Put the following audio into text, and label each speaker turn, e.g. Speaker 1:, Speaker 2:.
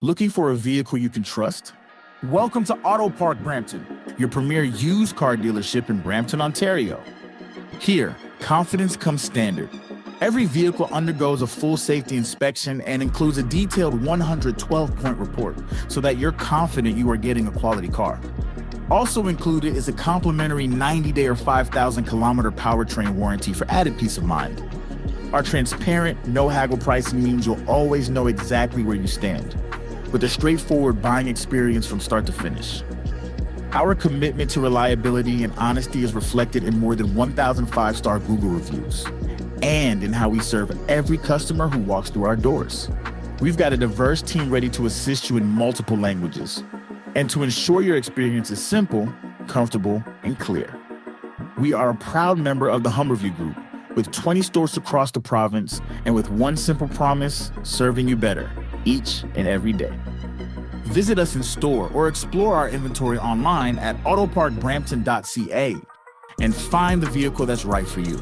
Speaker 1: Looking for a vehicle you can trust? Welcome to Auto Park Brampton, your premier used car dealership in Brampton, Ontario. Here, confidence comes standard. Every vehicle undergoes a full safety inspection and includes a detailed 112-point report so that you're confident you are getting a quality car. Also included is a complimentary 90-day or 5,000-kilometer powertrain warranty for added peace of mind. Our transparent, no-haggle pricing means you'll always know exactly where you stand, with a straightforward buying experience from start to finish. Our commitment to reliability and honesty is reflected in more than 1,000 five-star Google reviews, and in how we serve every customer who walks through our doors. We've got a diverse team ready to assist you in multiple languages, and to ensure your experience is simple, comfortable, and clear. We are a proud member of the Humberview Group, with 20 stores across the province, and with one simple promise, serving you better each and every day. Visit us in store or explore our inventory online at autoparkbrampton.ca and find the vehicle that's right for you.